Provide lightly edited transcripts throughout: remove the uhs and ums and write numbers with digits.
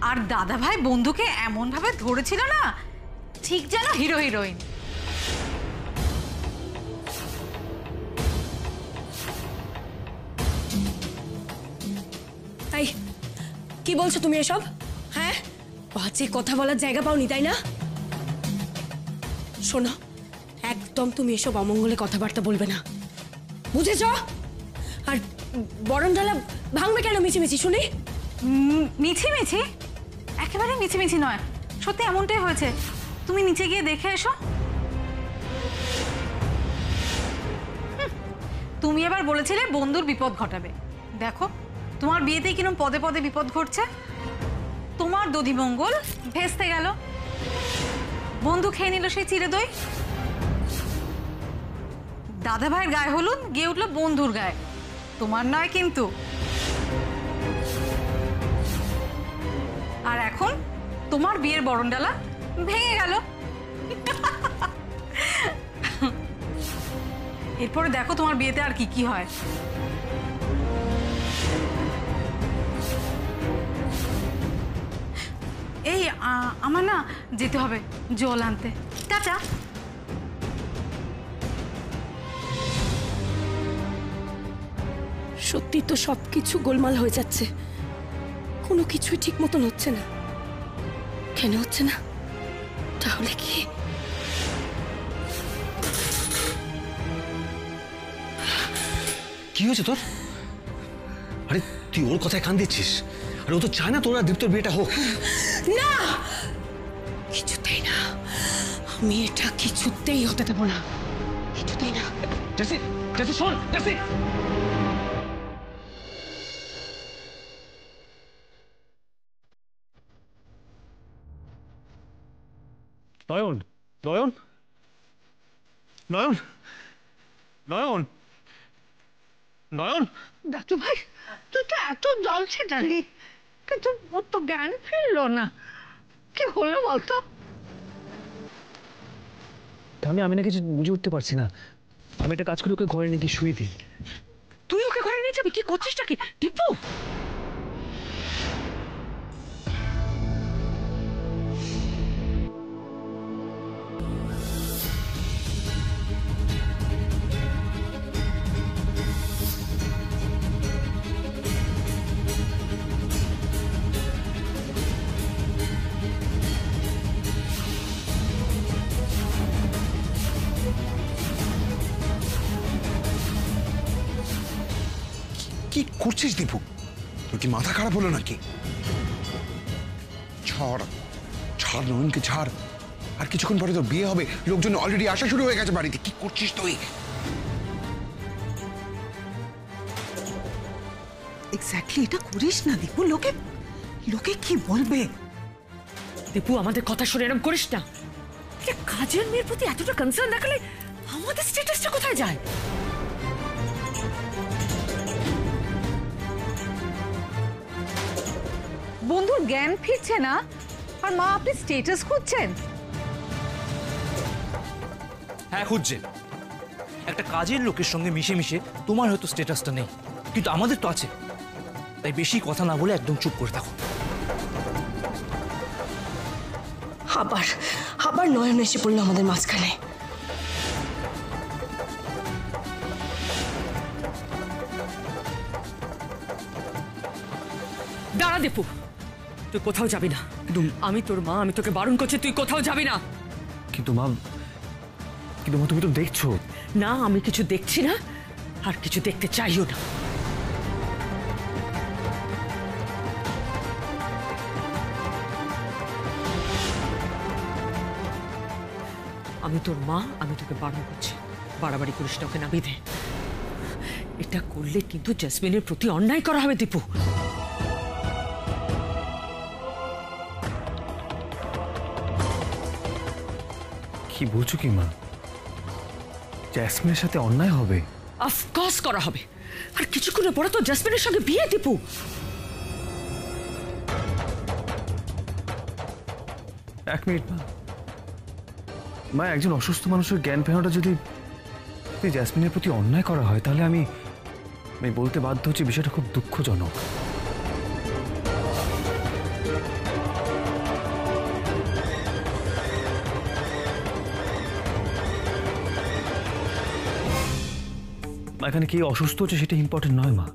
আর দাদা ভাই বন্ধুকে এমন ভাবে ধরেছিল না, ঠিক যেন হিরো হিরোইন। তাই কি বলছো তুমি এসব? হ্যাঁ, বাজে কথা বলার জায়গা পাওনি তাই না? শোনো, একদম তুমি এসব অমঙ্গলে কথাবার্তা বলবে না, বুঝেছ? আর বরণডালা ভাঙবে কেন মিছিমিছি শুনি? মিছিমিছি? একেবারে মিছিমিছি নয়, সত্যি এমনটাই হয়েছে। তুমি নিচে গিয়ে দেখে এসো। তুমি এবার বলেছিলে বন্ধুর বিপদ ঘটাবে, দেখো তোমার বিয়েতেই কিরকম পদে পদে বিপদ ঘটছে। তোমার দধিমঙ্গল ভেস্তে গেল, বন্ধু খেয়ে নিল সেই চিড়ে দই। দাদা ভাইয়ের গায়ে হলুদ গিয়ে উঠলো বন্ধুর গায়ে, তোমার নয় কিন্তু। আর এখন তোমার বিয়ের বরণডালা ভেঙে গেল। এরপরে দেখো তোমার বিয়েতে আর কি কি হয়। এই আমার না যেতে হবে জল আনতে, টাটা। সত্যি তো সবকিছু গোলমাল হয়ে যাচ্ছে, কোনো কিছুই ঠিক মতন হচ্ছে না। কেন হচ্ছে না? তাহলে কি কি হয়েছে তোর? আরে তুই ওর কথায় কান দিচ্ছিস, আর ও তো চায় না তোর আর দীপ্তর বিয়েটা হোক। না, কিছুতেই না, আমি এটা কিছুতেই হতে দেবো না, কিছুতেই না। জেসি, জেসি শোন, জেসি। নয়ন, নয়ন, নয়ন, নয়ন, নয়ন। দাদু ভাই, তুই তো এত জল ছেটালি, কিন্তু ওর তো জ্ঞান ফিরলো না। কি হলো বলতো? আমি না কিছু বুঝে উঠতে পারছি না। আমি একটা কাজ করে ওকে ঘরে নিয়ে গিয়ে শুয়ে দিই। তুই ওকে ঘরে নিয়ে যাবি? কি করছিসটা কি টিপু? কি করছিস দীপু? তোর কি মাথা খারাপ হলো নাকি? ছাড় ছাড় নয়নকে ছাড়। আর কিছুক্ষণ পরে তো বিয়ে হবে, লোকজন অলরেডি আসা শুরু হয়ে গেছে বাড়িতে। কি করছিস তুই? এক্স্যাক্টলি এটা করিস না দীপু, লোকে লোকে কি বলবে? দীপু, আমাদের কথা শুনে এরকম করিস না। কাজের মেয়ের প্রতি এতটা কনসার্ন দেখালে আমাদের স্ট্যাটাসটা কোথায় যায়? বন্ধুর জ্ঞান ফিরছে না, আর মা আপনি স্ট্যাটাস খুঁজছেন? হ্যাঁ খুঁজছে। একটা কাজের লোকের সঙ্গে মিশে মিশে তোমার হয়তো স্ট্যাটাসটা নেই, কিন্তু আমাদের তো আছে। তাই বেশি কথা না বলে একদম চুপ করে থাকো। আবার আবার নয়ন এসে পড়লো আমাদের মাঝখানে। দাঁড়া দীপু, তুই কোথাও যাবি না। কিন্তু আমি তোর মা, আমি তোকে বারণ করছি, তুই কোথাও যাবি না। কিন্তু মা, তুমি তো দেখছো। না, আমি কিছু দেখছি না, আর কিছু দেখতে চাইও না। আমি তোর মা, আমি তোকে বারণ করছি, বাড়াবাড়ি করিস না, ওকে নামিয়ে দে। এটা করলে কিন্তু জেসমিনের প্রতি অন্যায় করা হবে দীপু। কি বলছো কি মা? জেসমিনের সাথে অন্যায় হবে? অফকোর্স করা হবে। আর কিছুক্ষণের পরে তো জেসমিনের সঙ্গে বিয়ে দীপু। এক মিনিট মা, একজন অসুস্থ মানুষের জ্ঞান ফেরানোটা যদি জেসমিনের প্রতি অন্যায় করা হয়, তাহলে আমি বলতে বাধ্য হচ্ছি বিষয়টা খুব দুঃখজনক। এখানে কে অসুস্থ হচ্ছে সেটা ইম্পর্টেন্ট নয় মা,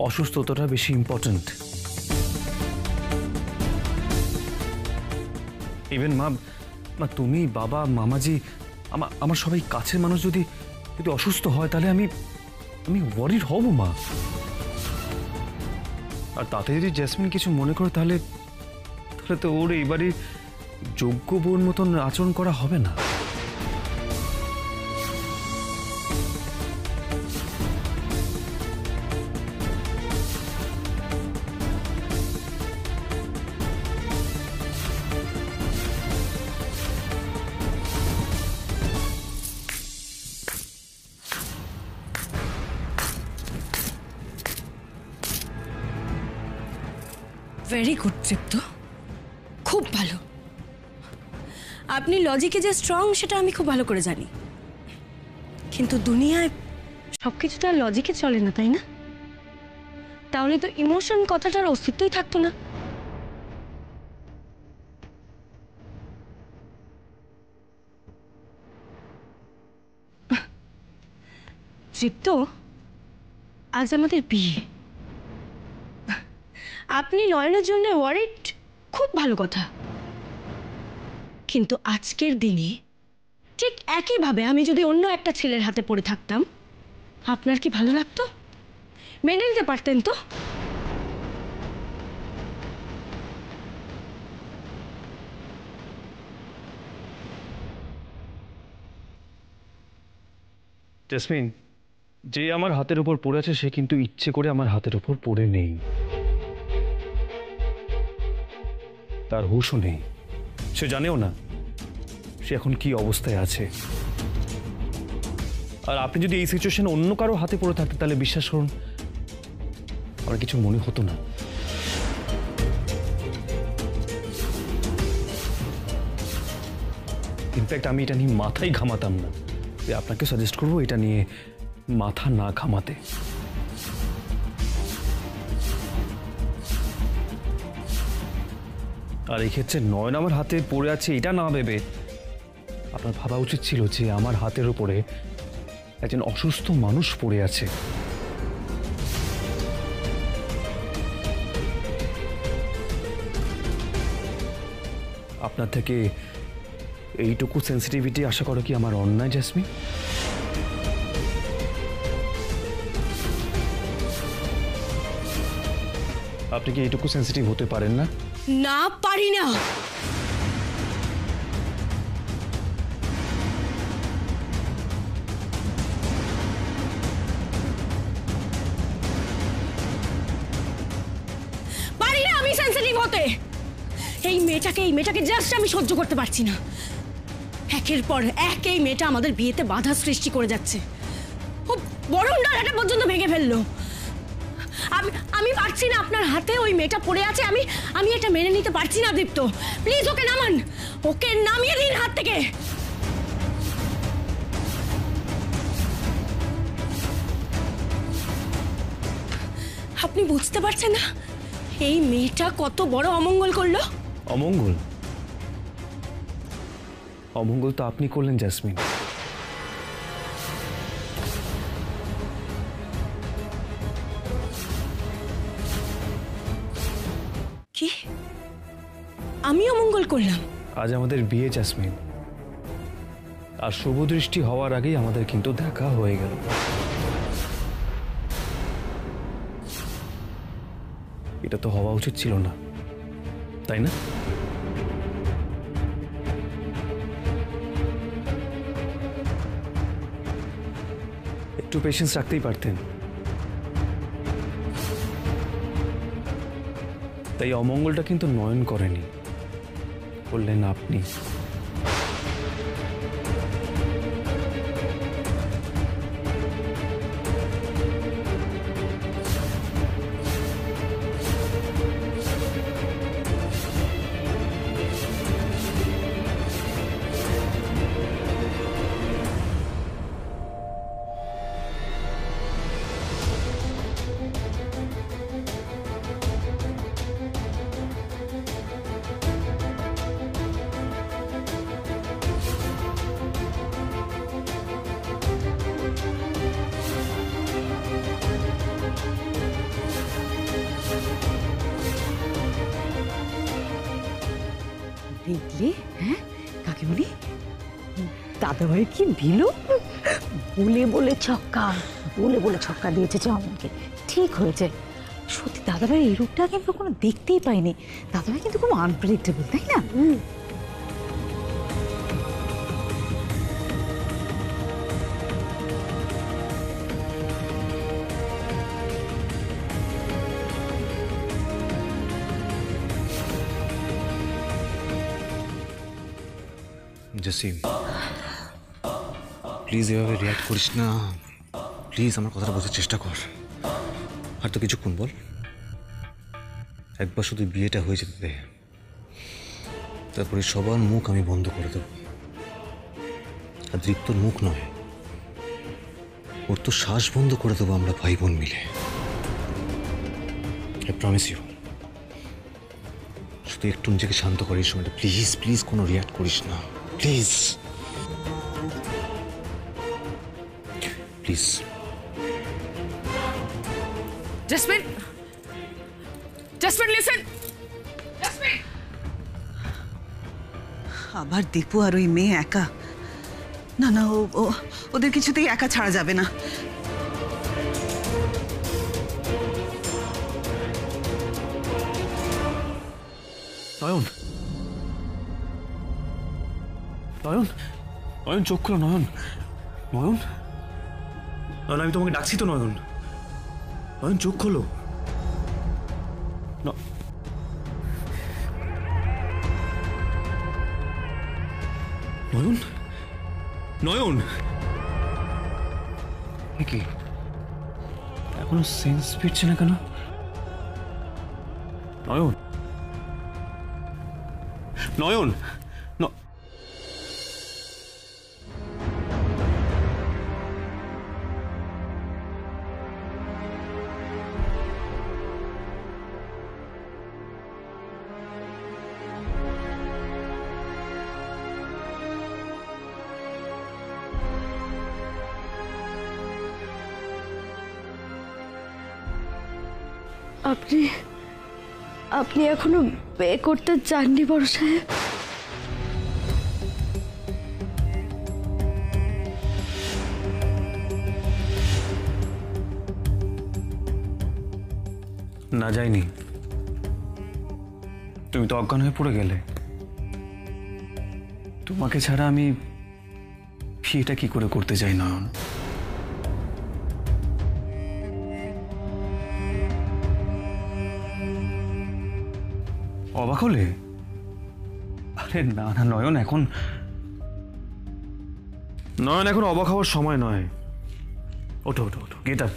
অসুস্থতাটা বেশি ইম্পর্টেন্ট। ইভেন মা, তুমি, বাবা, মামাজি, আমার সবাই কাছের মানুষ যদি অসুস্থ হয় তাহলে আমি ওয়ারিড হব মা। আর তাতে যদি জেসমিন কিছু মনে করে তাহলে তো ওর এইবারে যোগ্য বোন মতন আচরণ করা হবে না। ভেরি গুড তৃপ্ত, খুব ভালো। আপনি লজিকে যে স্ট্রং সেটা আমি খুব ভালো করে জানি, কিন্তু দুনিয়ায় সবকিছু তো আর লজিকে চলে না, তাই না? তাহলে তো ইমোশন কথাটার অস্তিত্বই থাকতো না। তৃপ্ত, আজ আমাদের বিয়ে, আপনি নয়নের জন্য ওয়ারিড, খুব ভালো কথা। কিন্তু আজকের দিনে ঠিক একইভাবে আমি যদি অন্য একটা ছেলের হাতে পড়ে থাকতাম, আপনার কি ভালো লাগতো? মেনে নিতে পারতেন তো? জেসমিন, যে আমার হাতের উপর পড়ে আছে সে কিন্তু ইচ্ছে করে আমার হাতের উপর পড়ে নেই, তার হুঁশও নেই, সে জানেও না সে এখন কি অবস্থায় আছে। আর আপনি যদি এই সিচুয়েশনে অন্য কারো হাতে পড়ে থাকতেন তাহলে বিশ্বাস করুন আমার কিছু মনে হতো না। ইনফ্যাক্ট আমি এটা নিয়ে মাথায় ঘামাতাম না। আপনাকে সাজেস্ট করবো এটা নিয়ে মাথা না ঘামাতে। আর এই ক্ষেত্রে নয়ন আমার হাতে পড়ে আছে এটা না ভেবে আপনার ভাবা উচিত ছিল যে আমার হাতের উপরে একজন অসুস্থ মানুষ পড়ে আছে। আপনার থেকে এইটুকু সেন্সিটিভিটি আশা করো কি আমার অন্যায় জেসমিন? আপনি কি এইটুকু সেন্সিটিভ হতে পারেন না? না, পারি না। পারি না আমি সেন্সিটিভ হতে। এই মেয়েটাকে জাস্ট আমি সহ্য করতে পারছি না। একের পর এক এই মেয়েটা আমাদের বিয়েতে বাধা সৃষ্টি করে যাচ্ছে। ও বরং ডালাটা পর্যন্ত ভেঙে ফেললো। আমি পারছি না, আপনার হাতে ওই মেয়েটা পড়ে আছে, আমি এটা মেনে নিতে পারছি না। দীপ্ত, প্লিজ ওকে নামান, ওকে নামিয়ে দিন হাত থেকে। আপনি বুঝতে পারছেন না এই মেয়েটা কত বড় অমঙ্গল করলো? অমঙ্গল? অমঙ্গল তো আপনি করলেন জেসমিন। কি আমি অমঙ্গল করলাম? আজ আমাদের বিয়ে জেসমিন, আর শুভ দৃষ্টি হওয়ার আগেই আমাদের কিন্তু দেখা হয়ে গেল। এটা তো হওয়া উচিত ছিল না, তাই না? একটু পেশেন্স রাখতেই পারতেন। তাই অমঙ্গলটা কিন্তু নয়ন করেনি, করলেন আপনি। দেখলে? হ্যাঁ কাকে বলি? দাদাভাই কি দিল? বলে বলে ছক্কা দিয়েছে চয়নকে। ঠিক হয়েছে। সত্যি দাদাভাই এই রূপটা কিন্তু কোনো দেখতেই পাইনি। দাদাভাই কিন্তু খুব আনপ্রেডিক্টেবল, তাই না? জসিম প্লিজ এভাবে রিয়াক্ট করিস না, প্লিজ আমার কথাটা বোঝার চেষ্টা কর। আর তো কিছুক্ষণ বল, একবার শুধু বিয়েটা হয়ে যেতে দে, তারপরে সবার মুখ আমি বন্ধ করে দেব। আর দীপ্তর মুখ নয়, ওর তো শ্বাস বন্ধ করে দেবো আমরা ভাই বোন মিলে। I promise you. শুধু একটু নিজেকে শান্ত করিস সময়টা, প্লিজ প্লিজ কোনো রিয়াক্ট করিস না, প্লিজ প্লিজ। Jasmine, listen. আবার দীপু আর ওই মেয়ে একা? না না, ওদের কিছুতেই একা ছাড়া যাবে না। নয়ন, নয়ন, নয়ন চোখ খোলো। নয়ন, নয়ন, নয়ন আমি তোমাকে ডাকছি তো। নয়ন, নয়ন চোখ খোলো। নয়ন, নয়ন, কি এখনো সেন্স ফিরছে না কেন? নয়ন, নয়ন, আপনি এখনো বিয়ে করতে চাননি বড় সাহেব? না যাইনি, তুমি তো অজ্ঞান হয়ে পড়ে গেলে। তোমাকে ছাড়া আমি বিয়েটা কি করে করতে চাই নয়ন? অবাক হলে? আরে না না নয়ন, এখন অবাক হওয়ার সময় নয়। ওঠো ওঠো ওঠো, গেট আপ।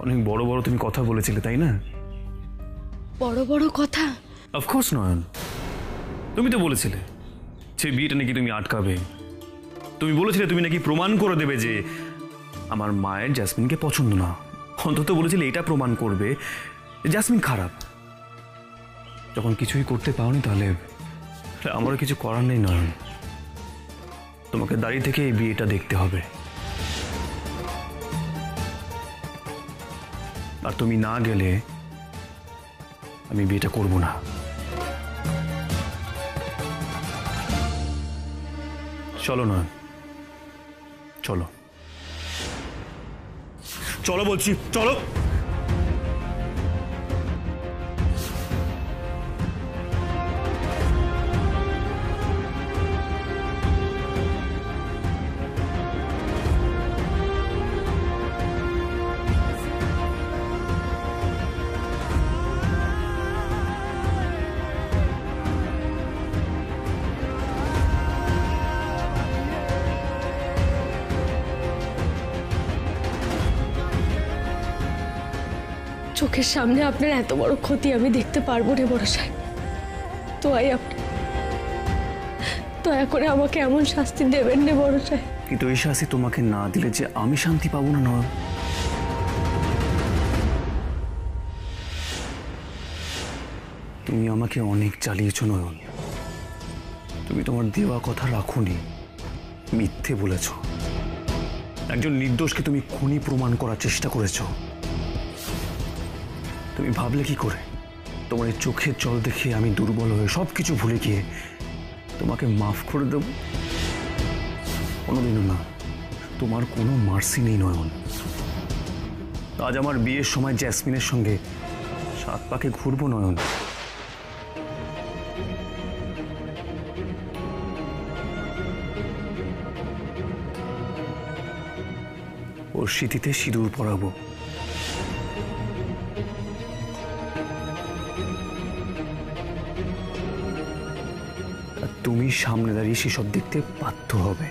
অনেক বড় বড় তুমি কথা বলেছিলে, তাই না? বড় বড় কথা? অফকোর্স নয়ন, তুমি তো বলেছিলে যে বিয়েটা নাকি তুমি আটকাবে। তুমি বলেছিলে তুমি নাকি প্রমাণ করে দেবে যে আমার মায়ের জাসমিনকে পছন্দ না। অন্তত বলেছিলে এটা প্রমাণ করবে জাসমিন খারাপ। যখন কিছুই করতে পাওনি তাহলে আমারও কিছু করার নেই নয়ন। তোমাকে দাঁড়িয়ে থেকে এই বিয়েটা দেখতে হবে। আর তুমি না গেলে আমি বিয়েটা করব না। চলো নয়ন, চলো চলো বলছি, চলো। চোখের সামনে আপনার এত বড় ক্ষতি আমি দেখতে পারবো না বড় সাহেব। আপনি দয়া করে আমাকে এমন শাস্তি দেবেন না বড় সাহেব। কিন্তু এই শাস্তি তোমাকে না দিলে যে আমি শান্তি পাবো না নয়ন। তুমি আমাকে অনেক জ্বালিয়েছ নয়ন। তুমি তোমার দেওয়া কথা রাখোনি, মিথ্যে বলেছ। একজন নির্দোষকে তুমি খুনি প্রমাণ করার চেষ্টা করেছ। তুমি ভাবলে কি করে তোমার এই চোখের জল দেখে আমি দুর্বল হয়ে সব কিছু ভুলে গিয়ে তোমাকে মাফ করে দেব? কোনোদিনও না। তোমার কোনো মার্সি নেই নয়ন। আজ আমার বিয়ের সময় জ্যাসমিনের সঙ্গে 7 পাকে ঘুরবো নয়ন। ওর স্মৃতিতে সিঁদুর পরাবো। আর তুমি সামনে দাঁড়িয়ে সেসব দেখতে বাধ্য হবে।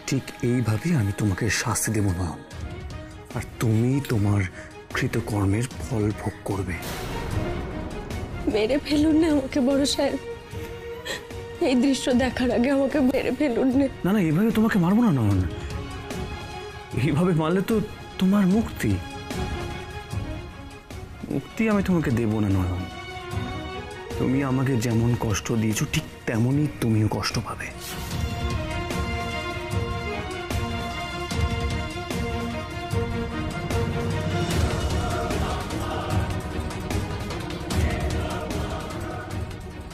ঠিক এইভাবে আমি তোমাকে শাস্তি দেব না, আর তুমি তোমার কৃতকর্মের ফল ভোগ করবে। মেরে ফেলুন না আমাকে বড় সাহেব, এই দৃশ্য দেখার আগে আমাকে মেরে ফেলুন না। না না, এইভাবে তোমাকে মারবো না নয়ন। এইভাবে মারলে তো তোমার মুক্তি মুক্তি আমি তোমাকে দেব না নয়ন। তুমি আমাকে যেমন কষ্ট দিয়েছো ঠিক তেমনই তুমিও কষ্ট পাবে।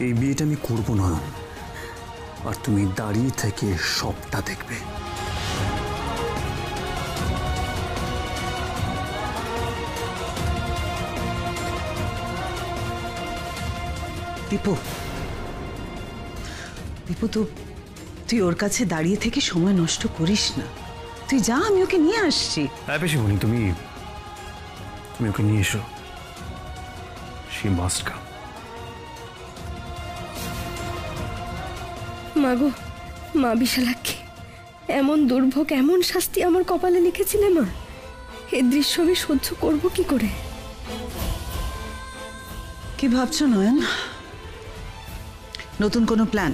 এই বিয়েটা আমি করবো না, আর তুমি দাঁড়িয়ে থেকে সবটা দেখবে। দীপু, দীপু তো তুই ওর কাছে দাঁড়িয়ে থেকে সময় নষ্ট করিস না। তুই যা, আমি ওকে নিয়ে আসছি। হ্যাঁ পেশিমণি, তুমি ওকে নিয়ে এসো। She must come. মাগো, মা বিশালাক্ষী, এমন দুর্ভোগ, এমন শাস্তি আমার কপালে লিখেছিলে মা। এই দৃশ্য আমি সহ্য করব কি করে? কি ভাবছো নয়ন? নতুন কোনো প্ল্যান?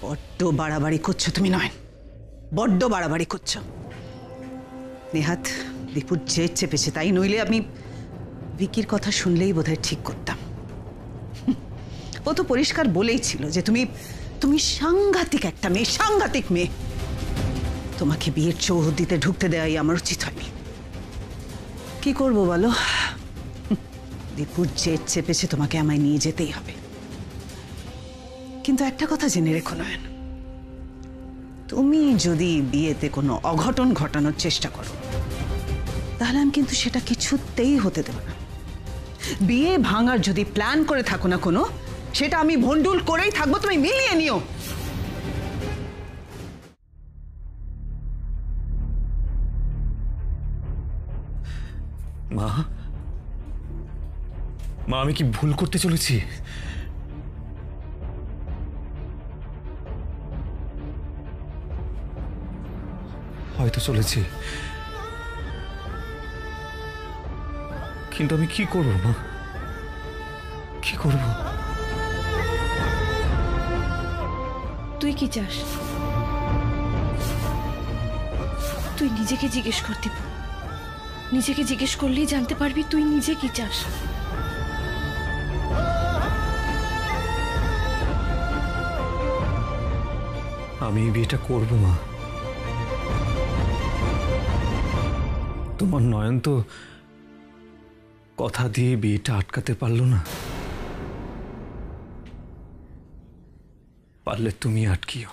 বড্ড বাড়াবাড়ি করছো তুমি নয়ন, বড্ড বাড়াবাড়ি করছো। নেহাত দীপুর জেদ চেপেছে তাই, নইলে আমি ভিকির কথা শুনলেই বোধহয় ঠিক করতাম। ও তো পরিষ্কার বলেই ছিল যে তুমি সাংঘাতিক একটা মেয়ে, সাংঘাতিক মেয়ে। তোমাকে বিয়ের চৌহদ্দিতে ঢুকতে দেওয়াই আমার উচিত হয়নি। কি করব বলো, দীপুর জেদ চেপেছে, তোমাকে আমায় নিয়ে যেতেই হবে। কিন্তু একটা কথা জেনে রেখো নয়ন, তুমি যদি বিয়েতে কোনো অঘটন ঘটানোর চেষ্টা করো তাহলে আমি কিন্তু সেটা কিছুতেই হতে দেব না। বিয়ে ভাঙার যদি প্ল্যান করে থাকো না কোনো, সেটা আমি ভন্ডুল করেই থাকবো, তুমি মিলিয়ে নিও। মা, আমি কি ভুল করতে চলেছি? হয়তো চলেছি, কিন্তু আমি কি করবো মা, কি করবো? তুই কি চাস? তুই নিজেকে জিজ্ঞেস কর দীপু, নিজেকে জিজ্ঞেস করলেই জানতে পারবি তুই নিজে কি চাস। আমি এই বিয়েটা করবো মা। তোমার নয়ন তো কথা দিয়ে বিয়েটা আটকাতে পারলো না, পারলে তুমি আটকিও।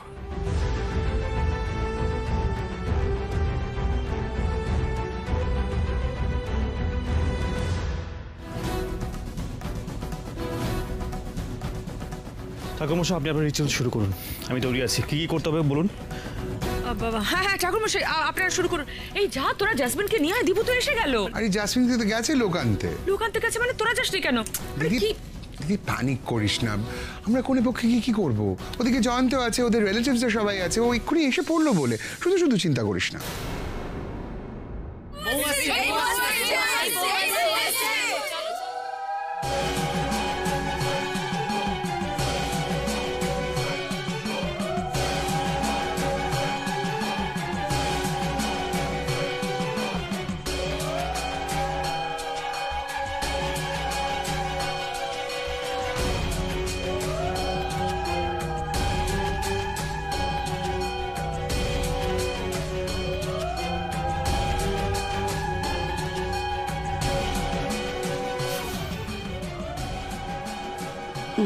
ঠাকুরমশাই, আপনি আপনার রিচুয়াল শুরু করুন। আমি দৌড়িয়ে আছি, কি কি করতে হবে বলুন। হ্যাঁ হ্যাঁ ঠাকুরমশাই, আপনারা শুরু করুন। এই যা, তোরা জাসমিনকে নিয়ে আয়, দীপু তো এসে গেল। আরে জাসমিন তো গেছে লোকান্তে। লোকান্তে গেছে মানে তোরা যাসনি কেন? আরে দিদি, কি দিদি প্যানিক করিস না। আমরা কোনে পক্ষে কি করব? ওদিকে জয়ন্তও আছে, ওদের রিলেটিভস সবাই আছে, ও এক্ষুনি এসে পড়লো বলে। শুধু শুধু চিন্তা করিস না।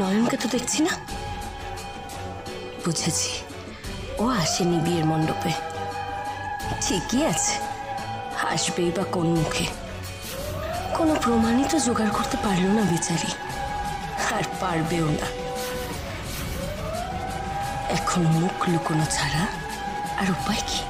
নয়নকে তো দেখছি না। বুঝেছি, ও আসেনি বিয়ের মণ্ডপে। ঠিকই আছে, আসবেই বা কোন মুখে? কোনো প্রমাণই তো জোগাড় করতে পারলো না বেচারি, আর পারবেও না। এখন মুখ লুকোনো ছাড়া আর উপায় কি?